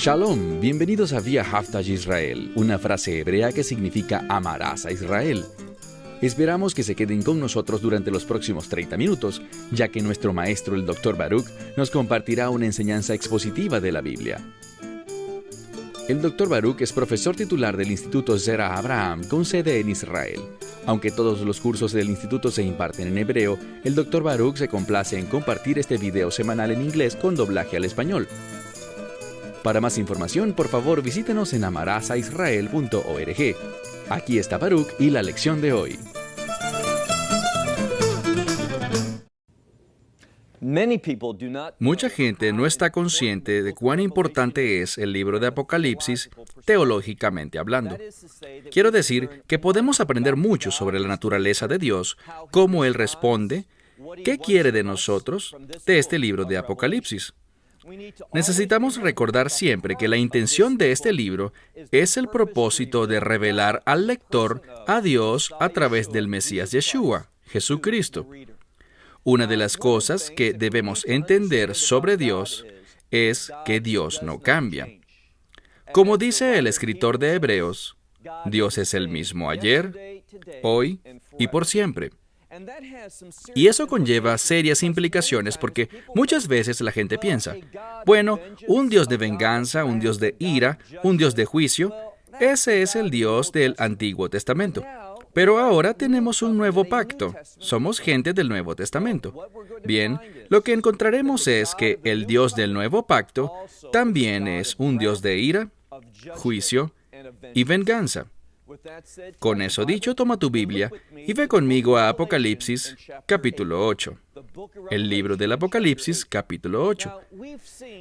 Shalom, bienvenidos a Vía Haftaj Israel, una frase hebrea que significa amarás a Israel. Esperamos que se queden con nosotros durante los próximos 30 minutos, ya que nuestro maestro, el Dr. Baruch, nos compartirá una enseñanza expositiva de la Biblia. El Dr. Baruch es profesor titular del Instituto Zera Abraham, con sede en Israel. Aunque todos los cursos del instituto se imparten en hebreo, el Dr. Baruch se complace en compartir este video semanal en inglés con doblaje al español. Para más información, por favor, visítenos en amarazaisrael.org. Aquí está Baruch y la lección de hoy. Mucha gente no está consciente de cuán importante es el libro de Apocalipsis teológicamente hablando. Quiero decir que podemos aprender mucho sobre la naturaleza de Dios, cómo Él responde, qué quiere de nosotros de este libro de Apocalipsis. Necesitamos recordar siempre que la intención de este libro es el propósito de revelar al lector a Dios a través del Mesías Yeshua, Jesucristo. Una de las cosas que debemos entender sobre Dios es que Dios no cambia. Como dice el escritor de Hebreos, Dios es el mismo ayer, hoy y por siempre. Y eso conlleva serias implicaciones porque muchas veces la gente piensa, bueno, un Dios de venganza, un Dios de ira, un Dios de juicio, ese es el Dios del Antiguo Testamento. Pero ahora tenemos un nuevo pacto. Somos gente del Nuevo Testamento. Bien, lo que encontraremos es que el Dios del Nuevo Pacto también es un Dios de ira, juicio y venganza. Con eso dicho, toma tu Biblia y ve conmigo a Apocalipsis, capítulo 8. El libro del Apocalipsis, capítulo 8.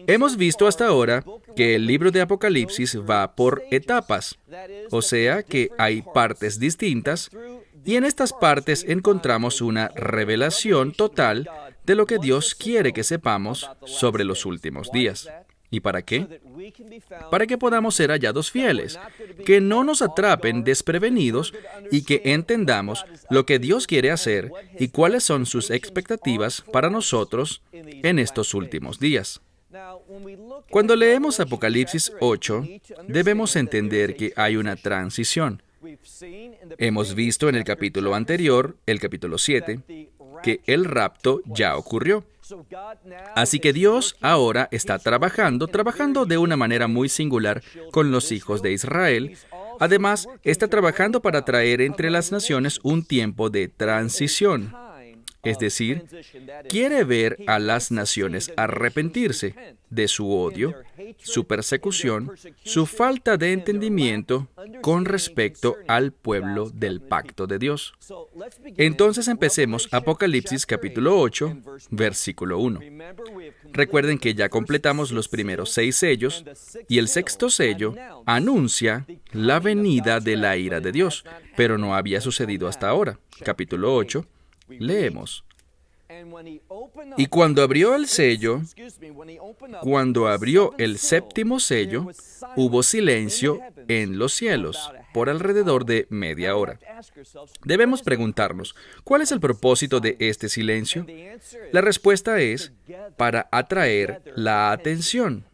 Hemos visto hasta ahora que el libro de Apocalipsis va por etapas, o sea que hay partes distintas, y en estas partes encontramos una revelación total de lo que Dios quiere que sepamos sobre los últimos días. ¿Y para qué? Para que podamos ser hallados fieles, que no nos atrapen desprevenidos y que entendamos lo que Dios quiere hacer y cuáles son sus expectativas para nosotros en estos últimos días. Cuando leemos Apocalipsis 8, debemos entender que hay una transición. Hemos visto en el capítulo anterior, el capítulo 7, que el rapto ya ocurrió. Así que Dios ahora está trabajando de una manera muy singular con los hijos de Israel. Además, está trabajando para traer entre las naciones un tiempo de transición. Es decir, quiere ver a las naciones arrepentirse de su odio, su persecución, su falta de entendimiento con respecto al pueblo del pacto de Dios. Entonces empecemos Apocalipsis capítulo 8, versículo 1. Recuerden que ya completamos los primeros 6 sellos y el sexto sello anuncia la venida de la ira de Dios, pero no había sucedido hasta ahora. Capítulo 8. Leemos. Y cuando abrió el séptimo sello, hubo silencio en los cielos por alrededor de media hora. Debemos preguntarnos, ¿cuál es el propósito de este silencio? La respuesta es para atraer la atención.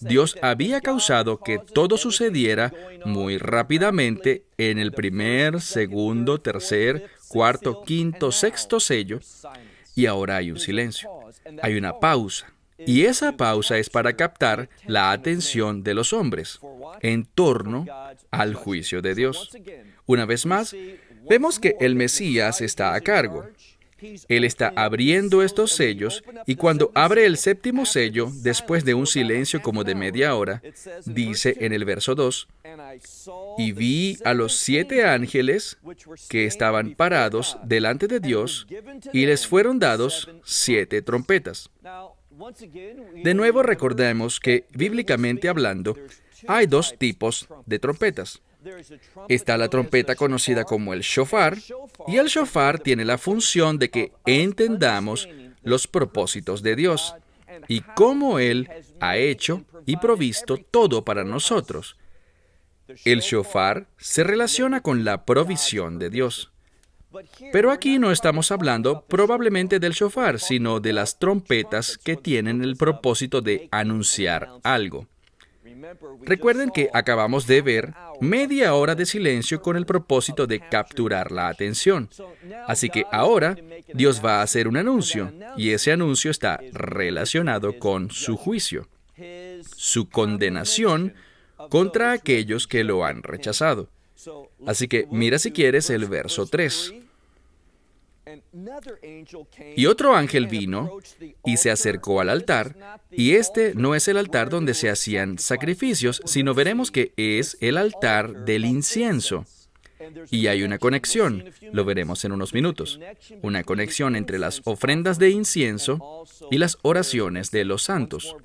Dios había causado que todo sucediera muy rápidamente en el primer, segundo, tercer, cuarto, quinto, sexto sello, y ahora hay un silencio. Hay una pausa. Y esa pausa es para captar la atención de los hombres en torno al juicio de Dios. Una vez más, vemos que el Mesías está a cargo. Él está abriendo estos sellos y cuando abre el séptimo sello, después de un silencio como de media hora, dice en el verso 2, y vi a los 7 ángeles que estaban parados delante de Dios y les fueron dados 7 trompetas. De nuevo recordemos que, bíblicamente hablando, hay 2 tipos de trompetas. Está la trompeta conocida como el shofar, y el shofar tiene la función de que entendamos los propósitos de Dios y cómo Él ha hecho y provisto todo para nosotros. El shofar se relaciona con la provisión de Dios. Pero aquí no estamos hablando probablemente del shofar, sino de las trompetas que tienen el propósito de anunciar algo. Recuerden que acabamos de ver media hora de silencio con el propósito de capturar la atención. Así que ahora Dios va a hacer un anuncio, y ese anuncio está relacionado con su juicio, su condenación contra aquellos que lo han rechazado. Así que mira si quieres el verso 3. Y otro ángel vino y se acercó al altar, y este no es el altar donde se hacían sacrificios, sino veremos que es el altar del incienso. Y hay una conexión, lo veremos en unos minutos, una conexión entre las ofrendas de incienso y las oraciones de los santos.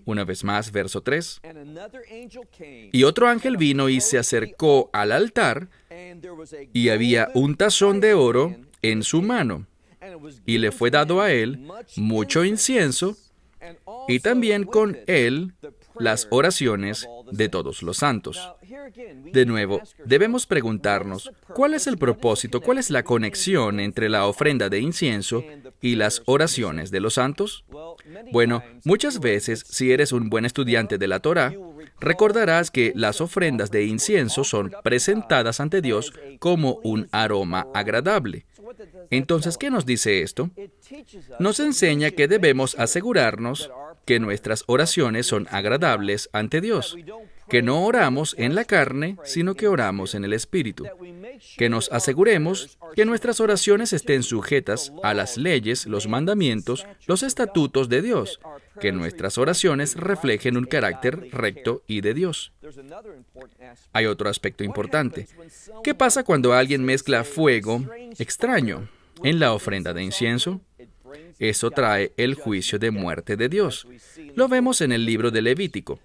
Una vez más, verso 3. Y otro ángel vino y se acercó al altar, y había un tazón de oro en su mano, y le fue dado a él mucho incienso, y también con él las oraciones de todos los santos. De nuevo, debemos preguntarnos, ¿cuál es el propósito, cuál es la conexión entre la ofrenda de incienso y las oraciones de los santos? Bueno, muchas veces, si eres un buen estudiante de la Torá, recordarás que las ofrendas de incienso son presentadas ante Dios como un aroma agradable. Entonces, ¿qué nos dice esto? Nos enseña que debemos asegurarnos que nuestras oraciones son agradables ante Dios, que no oramos en la carne, sino que oramos en el Espíritu, que nos aseguremos que nuestras oraciones estén sujetas a las leyes, los mandamientos, los estatutos de Dios, que nuestras oraciones reflejen un carácter recto y de Dios. Hay otro aspecto importante. ¿Qué pasa cuando alguien mezcla fuego extraño en la ofrenda de incienso? Eso trae el juicio de muerte de Dios. Lo vemos en el libro de Levítico.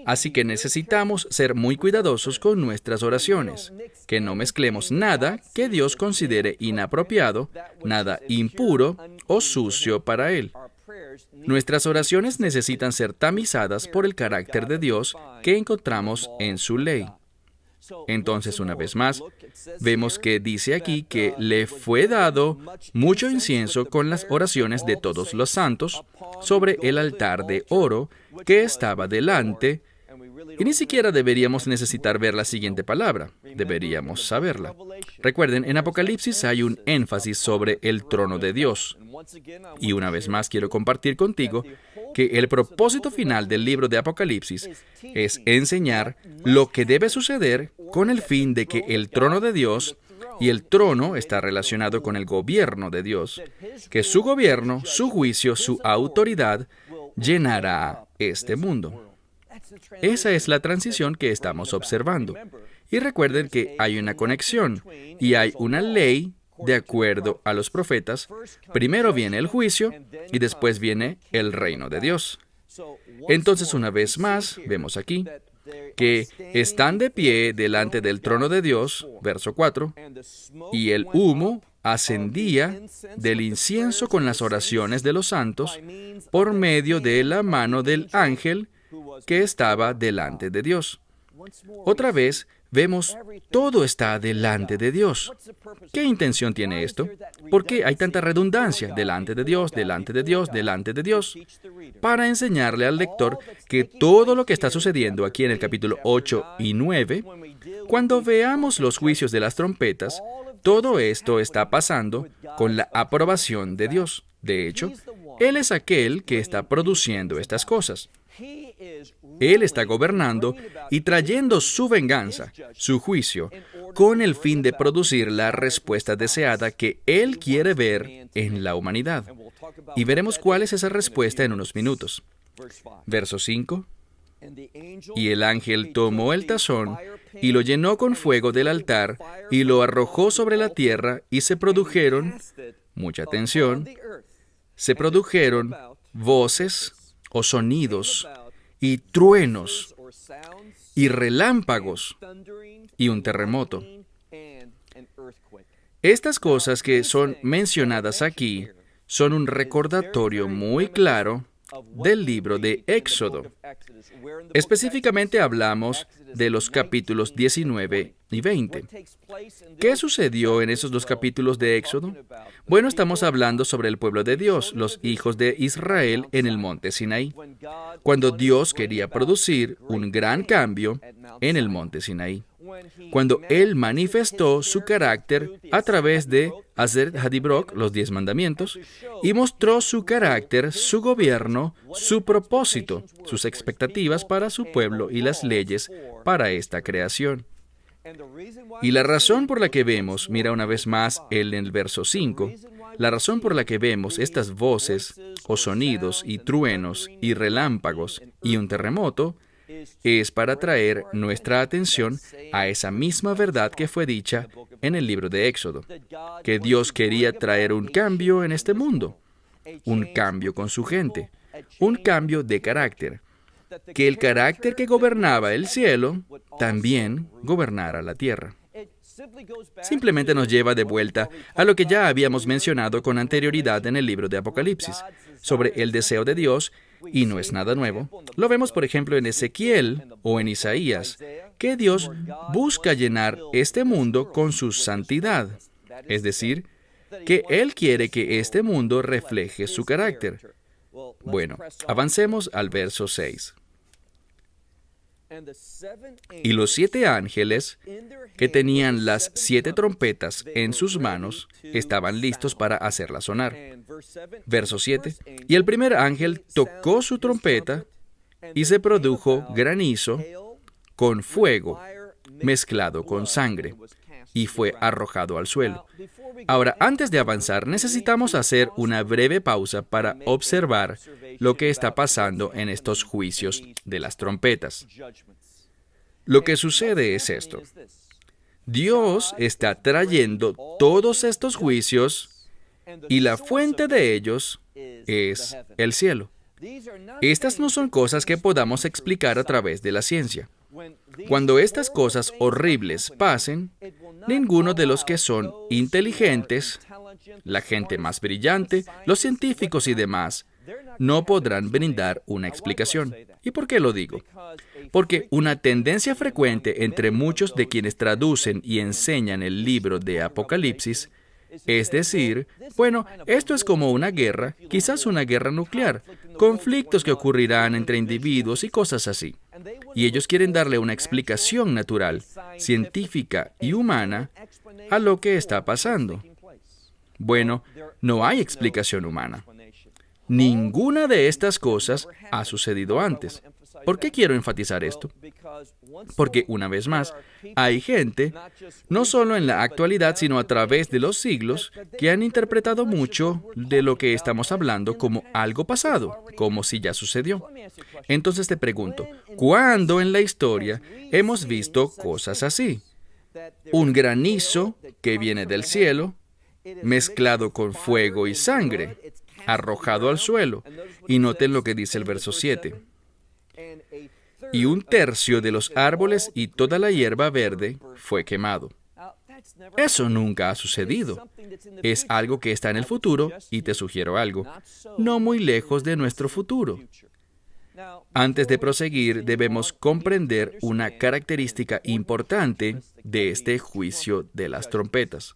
Así que necesitamos ser muy cuidadosos con nuestras oraciones, que no mezclemos nada que Dios considere inapropiado, nada impuro o sucio para Él. Nuestras oraciones necesitan ser tamizadas por el carácter de Dios que encontramos en su ley. Entonces, una vez más, vemos que dice aquí que le fue dado mucho incienso con las oraciones de todos los santos sobre el altar de oro que estaba delante. Y ni siquiera deberíamos necesitar ver la siguiente palabra, deberíamos saberla. Recuerden, en Apocalipsis hay un énfasis sobre el trono de Dios. Y una vez más quiero compartir contigo que el propósito final del libro de Apocalipsis es enseñar lo que debe suceder con el fin de que el trono de Dios, y el trono está relacionado con el gobierno de Dios, que su gobierno, su juicio, su autoridad llenará este mundo. Esa es la transición que estamos observando. Y recuerden que hay una conexión y hay una ley de acuerdo a los profetas. Primero viene el juicio y después viene el reino de Dios. Entonces, una vez más, vemos aquí que están de pie delante del trono de Dios, verso 4, y el humo ascendía del incienso con las oraciones de los santos por medio de la mano del ángel que estaba delante de Dios. Otra vez, vemos, todo está delante de Dios. ¿Qué intención tiene esto? ¿Por qué hay tanta redundancia? Delante de Dios, delante de Dios, delante de Dios. Para enseñarle al lector que todo lo que está sucediendo aquí en el capítulo 8 y 9, cuando veamos los juicios de las trompetas, todo esto está pasando con la aprobación de Dios. De hecho, Él es aquel que está produciendo estas cosas. Él está gobernando y trayendo su venganza, su juicio, con el fin de producir la respuesta deseada que Él quiere ver en la humanidad. Y veremos cuál es esa respuesta en unos minutos. Verso 5. Y el ángel tomó el tazón y lo llenó con fuego del altar y lo arrojó sobre la tierra y se produjeron, mucha atención, se produjeron voces o sonidos y truenos y relámpagos y un terremoto. Estas cosas que son mencionadas aquí son un recordatorio muy claro del libro de Éxodo. Específicamente hablamos de los capítulos 19 y 20. ¿Qué sucedió en esos dos capítulos de Éxodo? Bueno, estamos hablando sobre el pueblo de Dios, los hijos de Israel en el monte Sinaí, cuando Dios quería producir un gran cambio en el monte Sinaí, cuando Él manifestó su carácter a través de Hazer Hadibrok, los 10 mandamientos, y mostró su carácter, su gobierno, su propósito, sus expectativas para su pueblo y las leyes para esta creación. Y la razón por la que vemos, mira una vez más en el verso 5, la razón por la que vemos estas voces o sonidos y truenos y relámpagos y un terremoto, es para traer nuestra atención a esa misma verdad que fue dicha en el libro de Éxodo, que Dios quería traer un cambio en este mundo, un cambio con su gente, un cambio de carácter, que el carácter que gobernaba el cielo también gobernara la tierra. Simplemente nos lleva de vuelta a lo que ya habíamos mencionado con anterioridad en el libro de Apocalipsis, sobre el deseo de Dios, y no es nada nuevo. Lo vemos, por ejemplo, en Ezequiel o en Isaías, que Dios busca llenar este mundo con su santidad, es decir, que Él quiere que este mundo refleje su carácter. Bueno, avancemos al verso 6. Y los 7 ángeles que tenían las 7 trompetas en sus manos estaban listos para hacerlas sonar. Verso 7. Y el primer ángel tocó su trompeta y se produjo granizo con fuego mezclado con sangre y fue arrojado al suelo. Ahora, antes de avanzar, necesitamos hacer una breve pausa para observar lo que está pasando en estos juicios de las trompetas. Lo que sucede es esto. Dios está trayendo todos estos juicios y la fuente de ellos es el cielo. Estas no son cosas que podamos explicar a través de la ciencia. Cuando estas cosas horribles pasen, ninguno de los que son inteligentes, la gente más brillante, los científicos y demás, no podrán brindar una explicación. ¿Y por qué lo digo? Porque una tendencia frecuente entre muchos de quienes traducen y enseñan el libro de Apocalipsis es decir, bueno, esto es como una guerra, quizás una guerra nuclear, conflictos que ocurrirán entre individuos y cosas así. Y ellos quieren darle una explicación natural, científica y humana a lo que está pasando. Bueno, no hay explicación humana. Ninguna de estas cosas ha sucedido antes. ¿Por qué quiero enfatizar esto? Porque, una vez más, hay gente, no solo en la actualidad, sino a través de los siglos, que han interpretado mucho de lo que estamos hablando como algo pasado, como si ya sucedió. Entonces te pregunto, ¿cuándo en la historia hemos visto cosas así? Un granizo que viene del cielo, mezclado con fuego y sangre, arrojado al suelo. Y noten lo que dice el verso 7. Y 1/3 de los árboles y toda la hierba verde fue quemado. Eso nunca ha sucedido. Es algo que está en el futuro, y te sugiero algo, no muy lejos de nuestro futuro. Antes de proseguir, debemos comprender una característica importante de este juicio de las trompetas.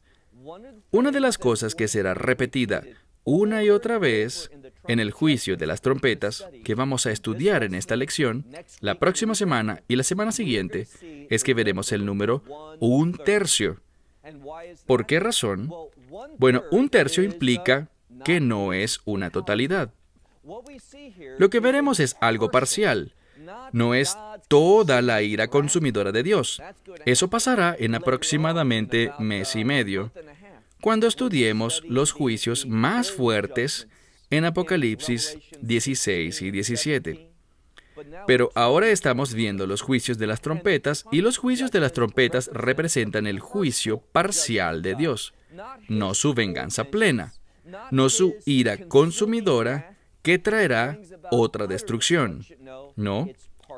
Una de las cosas que será repetida una y otra vez en el juicio de las trompetas que vamos a estudiar en esta lección, la próxima semana y la semana siguiente, es que veremos el número 1/3. ¿Por qué razón? Bueno, 1/3 implica que no es una totalidad. Lo que veremos es algo parcial. No es toda la ira consumidora de Dios. Eso pasará en aproximadamente mes y medio, cuando estudiemos los juicios más fuertes en Apocalipsis 16 y 17. Pero ahora estamos viendo los juicios de las trompetas, y los juicios de las trompetas representan el juicio parcial de Dios, no su venganza plena, no su ira consumidora que traerá otra destrucción. No,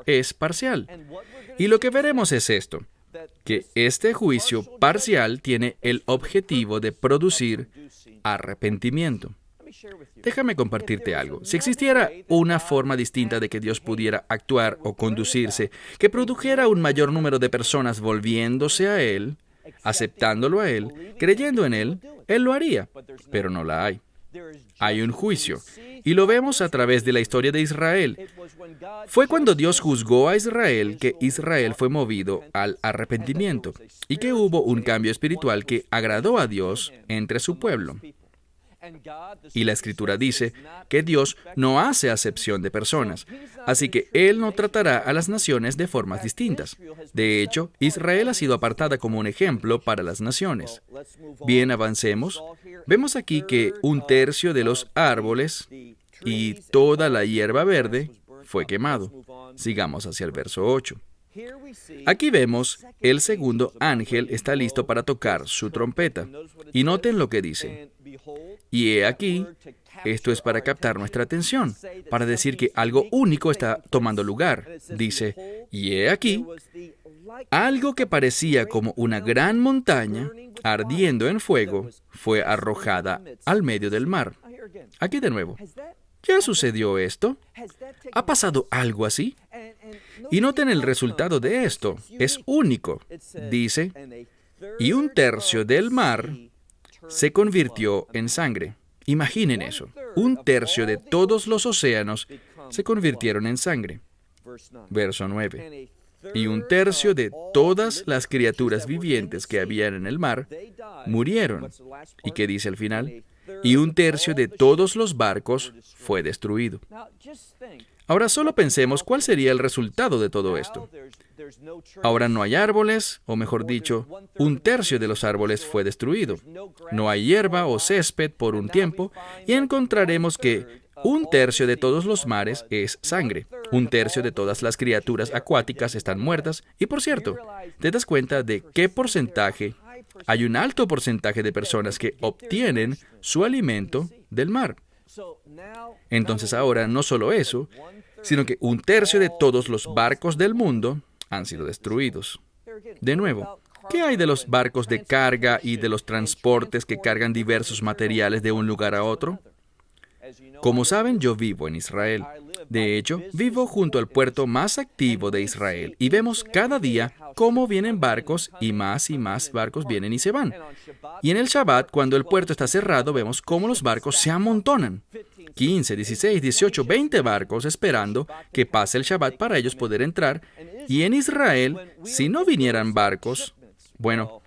es parcial. Y lo que veremos es esto, que este juicio parcial tiene el objetivo de producir arrepentimiento. Déjame compartirte algo. Si existiera una forma distinta de que Dios pudiera actuar o conducirse, que produjera un mayor número de personas volviéndose a Él, aceptándolo a Él, creyendo en Él, Él lo haría, pero no la hay. Hay un juicio, y lo vemos a través de la historia de Israel. Fue cuando Dios juzgó a Israel que Israel fue movido al arrepentimiento y que hubo un cambio espiritual que agradó a Dios entre su pueblo. Y la Escritura dice que Dios no hace acepción de personas, así que Él no tratará a las naciones de formas distintas. De hecho, Israel ha sido apartada como un ejemplo para las naciones. Bien, avancemos. Vemos aquí que 1/3 de los árboles y toda la hierba verde fue quemado. Sigamos hacia el verso 8. Aquí vemos el segundo ángel está listo para tocar su trompeta. Y noten lo que dice. Y he aquí, esto es para captar nuestra atención, para decir que algo único está tomando lugar. Dice, y he aquí, algo que parecía como una gran montaña, ardiendo en fuego, fue arrojada al medio del mar. Aquí de nuevo. ¿Ya sucedió esto? ¿Ha pasado algo así? Y noten el resultado de esto. Es único. Dice, y 1/3 del mar se convirtió en sangre. Imaginen eso. 1/3 de todos los océanos se convirtieron en sangre. Verso 9. Y 1/3 de todas las criaturas vivientes que habían en el mar murieron. ¿Y qué dice al final? Y 1/3 de todos los barcos fue destruido. Ahora solo pensemos cuál sería el resultado de todo esto. Ahora no hay árboles, o mejor dicho, 1/3 de los árboles fue destruido. No hay hierba o césped por un tiempo, y encontraremos que 1/3 de todos los mares es sangre. 1/3 de todas las criaturas acuáticas están muertas. Y por cierto, ¿te das cuenta de qué porcentaje? Hay un alto porcentaje de personas que obtienen su alimento del mar. Entonces ahora no solo eso, sino que 1/3 de todos los barcos del mundo han sido destruidos. De nuevo, ¿qué hay de los barcos de carga y de los transportes que cargan diversos materiales de un lugar a otro? Como saben, yo vivo en Israel. De hecho, vivo junto al puerto más activo de Israel y vemos cada día cómo vienen barcos y más barcos vienen y se van. Y en el Shabbat, cuando el puerto está cerrado, vemos cómo los barcos se amontonan. 15, 16, 18, 20 barcos esperando que pase el Shabbat para ellos poder entrar. Y en Israel, si no vinieran barcos, bueno,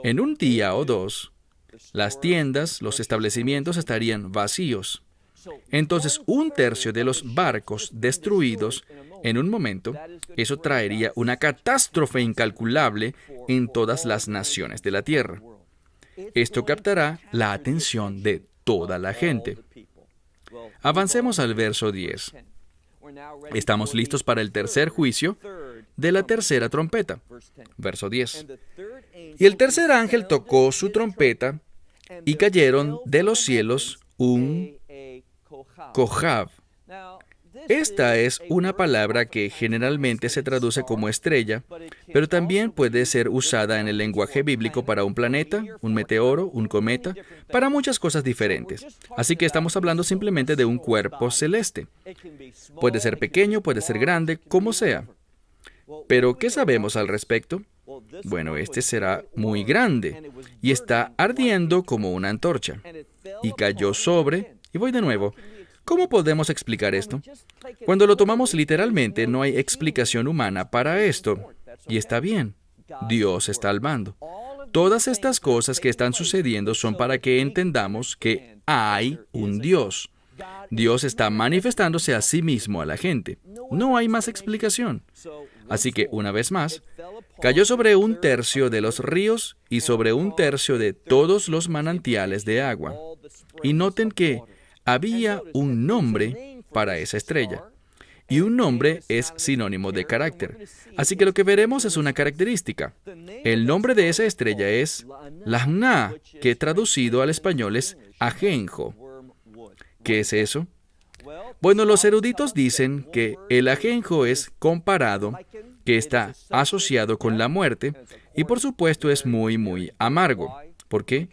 en un día o dos, las tiendas, los establecimientos estarían vacíos. Entonces, 1/3 de los barcos destruidos en un momento, eso traería una catástrofe incalculable en todas las naciones de la tierra. Esto captará la atención de toda la gente. Avancemos al verso 10. Estamos listos para el tercer juicio de la tercera trompeta. Verso 10. Y el tercer ángel tocó su trompeta y cayeron de los cielos un Kohav. Esta es una palabra que generalmente se traduce como estrella, pero también puede ser usada en el lenguaje bíblico para un planeta, un meteoro, un cometa, para muchas cosas diferentes. Así que estamos hablando simplemente de un cuerpo celeste. Puede ser pequeño, puede ser grande, como sea. Pero, ¿qué sabemos al respecto? Bueno, este será muy grande y está ardiendo como una antorcha. Y cayó sobre, y voy de nuevo. ¿Cómo podemos explicar esto? Cuando lo tomamos literalmente, no hay explicación humana para esto. Y está bien. Dios está al mando. Todas estas cosas que están sucediendo son para que entendamos que hay un Dios. Dios está manifestándose a sí mismo a la gente. No hay más explicación. Así que, una vez más, cayó sobre 1/3 de los ríos y sobre 1/3 de todos los manantiales de agua. Y noten que había un nombre para esa estrella. Y un nombre es sinónimo de carácter. Así que lo que veremos es una característica. El nombre de esa estrella es Lahna, que traducido al español es ajenjo. ¿Qué es eso? Bueno, los eruditos dicen que el ajenjo es comparado, que está asociado con la muerte, y por supuesto es muy amargo. ¿Por qué?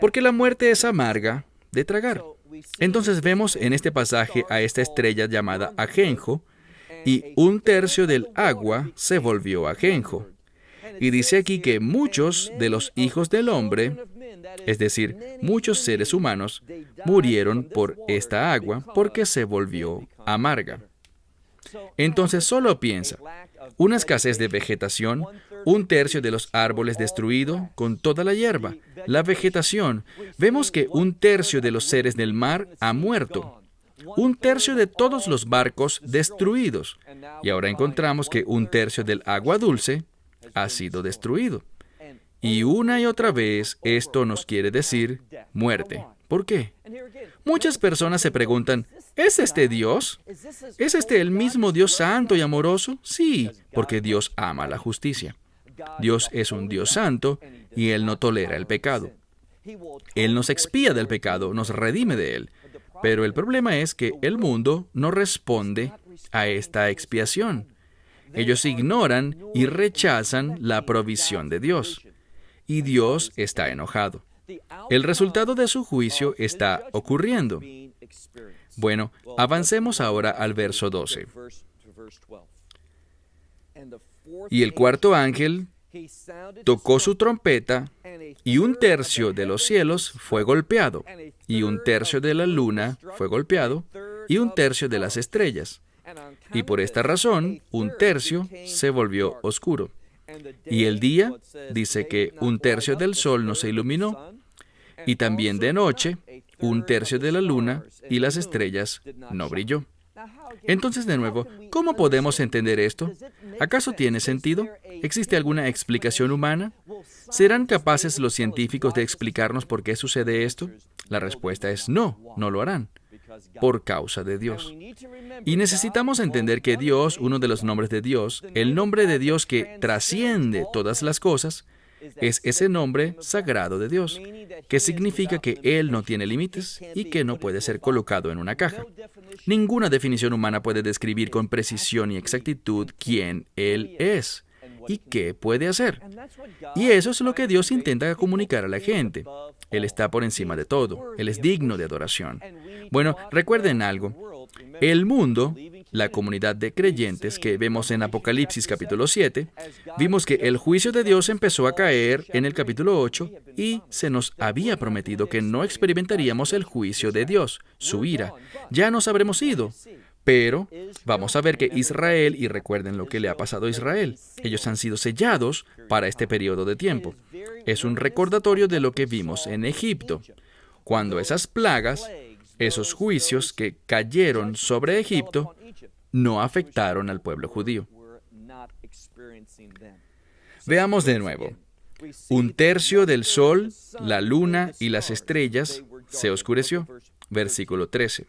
Porque la muerte es amarga de tragar. Entonces vemos en este pasaje a esta estrella llamada ajenjo, y 1/3 del agua se volvió ajenjo. Y dice aquí que muchos de los hijos del hombre, es decir, muchos seres humanos, murieron por esta agua porque se volvió amarga. Entonces solo piensa, una escasez de vegetación, 1/3 de los árboles destruido con toda la hierba, la vegetación. Vemos que 1/3 de los seres del mar ha muerto. 1/3 de todos los barcos destruidos. Y ahora encontramos que 1/3 del agua dulce ha sido destruido. Y una y otra vez esto nos quiere decir muerte. ¿Por qué? Muchas personas se preguntan, ¿es este Dios? ¿Es este el mismo Dios santo y amoroso? Sí, porque Dios ama la justicia. Dios es un Dios santo y Él no tolera el pecado. Él nos expía del pecado, nos redime de él. Pero el problema es que el mundo no responde a esta expiación. Ellos ignoran y rechazan la provisión de Dios. Y Dios está enojado. El resultado de su juicio está ocurriendo. Bueno, avancemos ahora al verso 12. Y el cuarto ángel tocó su trompeta, y 1/3 de los cielos fue golpeado, y 1/3 de la luna fue golpeado, y 1/3 de las estrellas. Y por esta razón, 1/3 se volvió oscuro. Y el día, dice que 1/3 del sol no se iluminó, y también de noche, 1/3 de la luna y las estrellas no brilló. Entonces, de nuevo, ¿cómo podemos entender esto? ¿Acaso tiene sentido? ¿Existe alguna explicación humana? ¿Serán capaces los científicos de explicarnos por qué sucede esto? La respuesta es no, no lo harán, por causa de Dios. Y necesitamos entender que Dios, uno de los nombres de Dios, el nombre de Dios que trasciende todas las cosas, es ese nombre sagrado de Dios, que significa que Él no tiene límites y que no puede ser colocado en una caja. Ninguna definición humana puede describir con precisión y exactitud quién Él es y qué puede hacer. Y eso es lo que Dios intenta comunicar a la gente. Él está por encima de todo. Él es digno de adoración. Bueno, recuerden algo. El mundo, la comunidad de creyentes que vemos en Apocalipsis capítulo 7, vimos que el juicio de Dios empezó a caer en el capítulo 8 y se nos había prometido que no experimentaríamos el juicio de Dios, su ira. Ya nos habremos ido. Pero vamos a ver que Israel, y recuerden lo que le ha pasado a Israel, ellos han sido sellados para este periodo de tiempo. Es un recordatorio de lo que vimos en Egipto. Cuando esas plagas, esos juicios que cayeron sobre Egipto, no afectaron al pueblo judío. Veamos de nuevo. 1/3 del sol, la luna y las estrellas se oscureció. Versículo 13.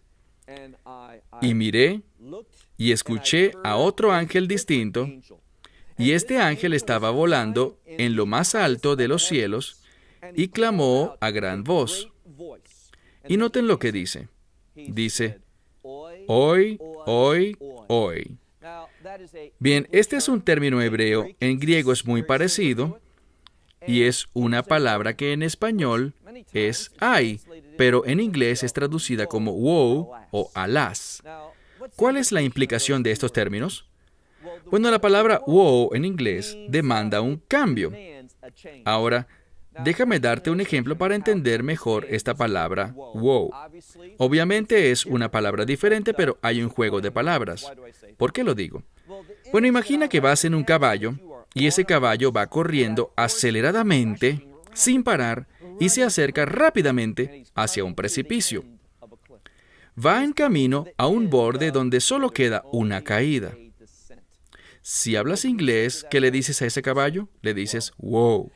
Y miré y escuché a otro ángel distinto, y este ángel estaba volando en lo más alto de los cielos y clamó a gran voz. Y noten lo que dice. Dice, hoy, hoy, hoy. Bien, este es un término hebreo, en griego es muy parecido, y es una palabra que en español es ay, pero en inglés es traducida como wow o alas. ¿Cuál es la implicación de estos términos? Bueno, la palabra wow en inglés demanda un cambio. Ahora, déjame darte un ejemplo para entender mejor esta palabra wow. Obviamente es una palabra diferente, pero hay un juego de palabras. ¿Por qué lo digo? Bueno, imagina que vas en un caballo y ese caballo va corriendo aceleradamente, sin parar, y se acerca rápidamente hacia un precipicio. Va en camino a un borde donde solo queda una caída. Si hablas inglés, ¿qué le dices a ese caballo? Le dices, wow.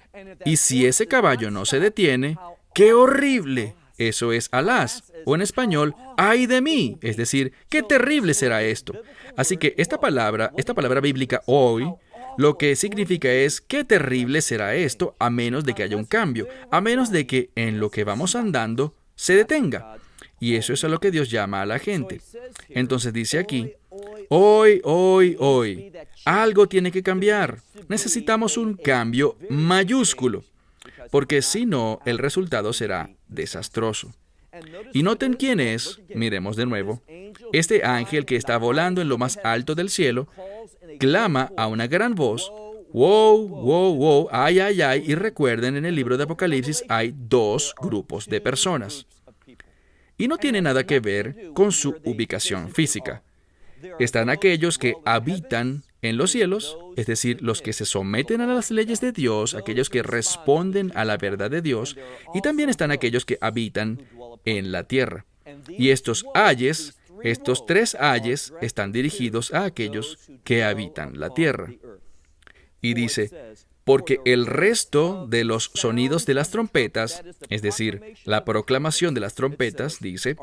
Y si ese caballo no se detiene, ¡qué horrible! Eso es alas. O en español, ¡ay de mí! Es decir, ¡qué terrible será esto! Así que esta palabra bíblica hoy, lo que significa es, ¡qué terrible será esto! A menos de que haya un cambio, a menos de que en lo que vamos andando se detenga. Y eso es a lo que Dios llama a la gente. Entonces dice aquí, hoy, hoy, hoy, algo tiene que cambiar. Necesitamos un cambio mayúsculo, porque si no, el resultado será desastroso. Y noten quién es, miremos de nuevo, este ángel que está volando en lo más alto del cielo, clama a una gran voz, wow, wow, wow, ay, ay, ay, y recuerden, en el libro de Apocalipsis hay dos grupos de personas. Y no tiene nada que ver con su ubicación física. Están aquellos que habitan en los cielos, es decir, los que se someten a las leyes de Dios, aquellos que responden a la verdad de Dios, y también están aquellos que habitan en la tierra. Y estos ayes, estos tres ayes, están dirigidos a aquellos que habitan la tierra. Y dice, porque el resto de los sonidos de las trompetas, es decir, la proclamación de las trompetas, dice,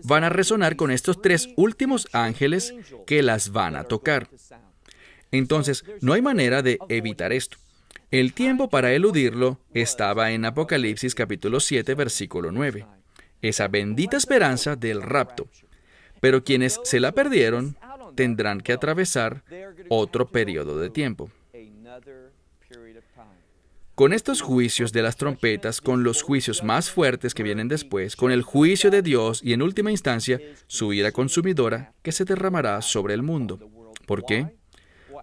van a resonar con estos tres últimos ángeles que las van a tocar. Entonces, no hay manera de evitar esto. El tiempo para eludirlo estaba en Apocalipsis capítulo 7, versículo 9. Esa bendita esperanza del rapto. Pero quienes se la perdieron tendrán que atravesar otro periodo de tiempo. Con estos juicios de las trompetas, con los juicios más fuertes que vienen después, con el juicio de Dios y en última instancia, su ira consumidora que se derramará sobre el mundo. ¿Por qué?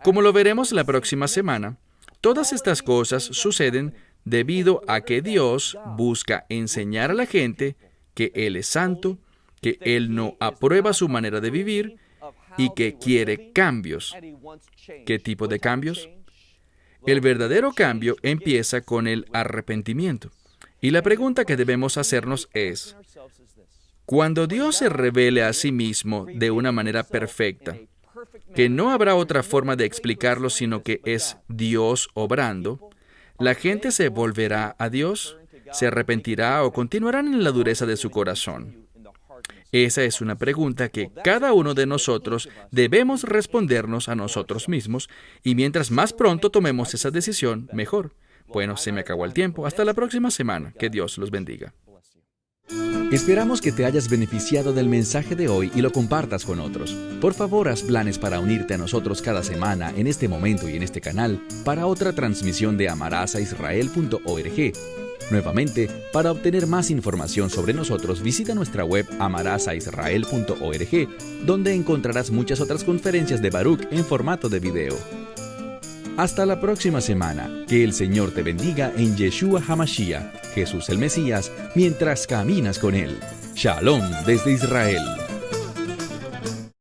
Como lo veremos la próxima semana, todas estas cosas suceden debido a que Dios busca enseñar a la gente que Él es santo, que Él no aprueba su manera de vivir y que quiere cambios. ¿Qué tipo de cambios? El verdadero cambio empieza con el arrepentimiento. Y la pregunta que debemos hacernos es, cuando Dios se revele a sí mismo de una manera perfecta, que no habrá otra forma de explicarlo sino que es Dios obrando, ¿la gente se volverá a Dios? ¿Se arrepentirá o continuarán en la dureza de su corazón? Esa es una pregunta que cada uno de nosotros debemos respondernos a nosotros mismos, y mientras más pronto tomemos esa decisión, mejor. Bueno, se me acabó el tiempo. Hasta la próxima semana. Que Dios los bendiga. Esperamos que te hayas beneficiado del mensaje de hoy y lo compartas con otros. Por favor, haz planes para unirte a nosotros cada semana en este momento y en este canal para otra transmisión de amarazaisrael.org. Nuevamente, para obtener más información sobre nosotros, visita nuestra web amarazaisrael.org, donde encontrarás muchas otras conferencias de Baruch en formato de video. Hasta la próxima semana. Que el Señor te bendiga en Yeshua HaMashiach, Jesús el Mesías, mientras caminas con Él. Shalom desde Israel.